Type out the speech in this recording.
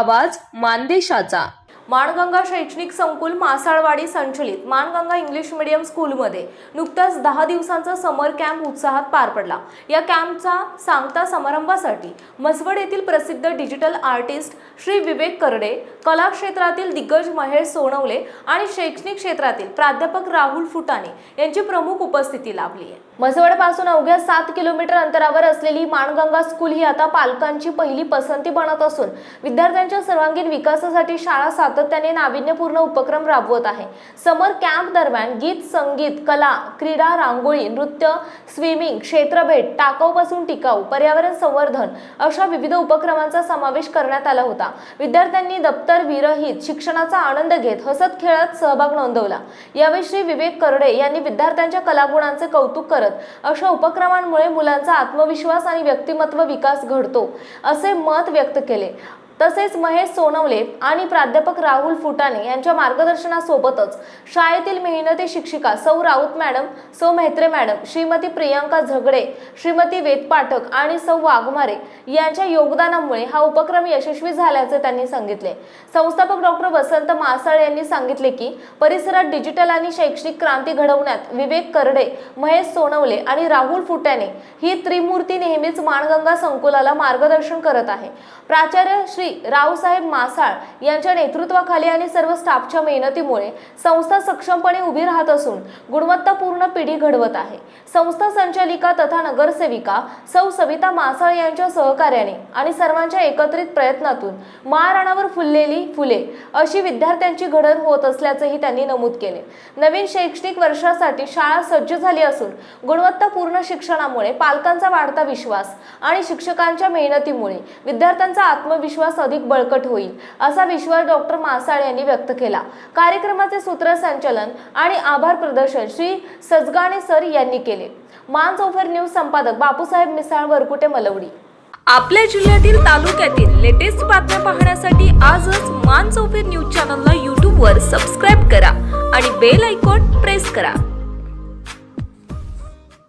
आवाज मानदेशाचा। माणगंगा शैक्षणिक संकुल मासाळवाडी संचलित माणगंगा इंग्लिश मीडियम स्कूलमध्ये नुकताच 10 दिवसांचा समर कॅम्प उत्साहात पार पडला। या कॅम्पचा सांगता समारंभासाठी मसवड येथील प्रसिद्ध डिजिटल आर्टिस्ट श्री विवेक करडे, कला क्षेत्रातील दिग्गज महेश सोनवले आणि शैक्षणिक क्षेत्रातील प्राध्यापक राहुल फुटाणे यांची प्रमुख उपस्थिती लाभली आहे। मसवडपासून अवघ्या 7 किलोमीटर अंतरावर असलेली माणगंगा स्कूल ही आता पालकांची पहिली पसंती बनत असून विद्यार्थ्यांच्या सर्वांगीण विकासासाठी शाळा सातत्याने नाविन्यपूर्ण उपक्रम राबवत आहे। समर कॅम्प दरम्यान गीत, संगीत, कला, क्रीडा, रांगोळी, नृत्य, स्विमिंग, क्षेत्रभेट, टाकाऊपासून टिकाऊ, पर्यावरण संवर्धन अशा विविध उपक्रमांचा समावेश करण्यात आला होता। विद्यार्थ्यांनी दप्तर विरहित शिक्षणाचा आनंद घेत हसत खेळत सहभाग नोंदवला। यावेळी श्री विवेक करडे यांनी विद्यार्थ्यांच्या कलागुणांचे कौतुक करत अशा उपक्रमांमुळे मुलांचा आत्मविश्वास आणि व्यक्तिमत्व विकास घडतो असे मत व्यक्त केले। तसेच महेश सोनवले आणि प्राध्यापक राहुल फुटाणे यांच्या मार्गदर्शनासोबतच शाळेतील मेहनती शिक्षिका सौ राऊत मॅडम, सौ मेहत्रे मॅडम, श्रीमती प्रियांका झगडे, श्रीमती वेद पाठक आणि सौ वाघमारे यांच्या योगदानामुळे हा उपक्रम यशस्वी झाल्याचे त्यांनी सांगितले। संस्थापक डॉक्टर वसंत मासाळ यांनी सांगितले की परिसरात डिजिटल आणि शैक्षणिक क्रांती घडवण्यात विवेक करडे, महेश सोनवले आणि राहुल फुटाणे ही त्रिमूर्ती नेहमीच माणगंगा संकुलाला मार्गदर्शन करत आहे। प्राचार्य श्री रावसाहेब मासाळ यांच्या नेतृत्वाखाली आणि सर्व स्टाफच्या मेहनतीमुळे संस्था सक्षमपणे उभी राहत असून गुणवत्तापूर्ण पिढी घडवत आहे। संस्था संचालिका तथा नगरसेविका सौ सविता मासाळ यांच्या सहकार्याने आणि सर्वांच्या एकत्रित प्रयत्नातून महाराणावर फुललेली फुले अशी विद्यार्थ्यांची घडण होत असल्याचेही त्यांनी नमूद केले। नवीन शैक्षणिक वर्षासाठी शाळा सज्ज झाली असून गुणवत्तापूर्ण शिक्षणामुळे पालकांचा वाढता विश्वास आणि शिक्षकांच्या मेहनतीमुळे विद्यार्थ्यांचा आत्मविश्वास अधिक बळकट होईल असा विश्वास डॉक्टर मासाळ यांनी व्यक्त केला। कार्यक्रमाचे सूत्रसंचालन आणि आभार प्रदर्शन श्री सजगाणे सर यांनी केले। मानसोफर न्यूज संपादक बापूसाहेब मिसाळ, वरकुटे, मलवडी। आपल्या जिल्ह्यातील तालुक्यातील लेटेस्ट बातम्या पाहण्यासाठी आजच मानसोफर न्यूज चॅनलला YouTube वर सबस्क्राइब करा आणि बेल आयकॉन प्रेस करा।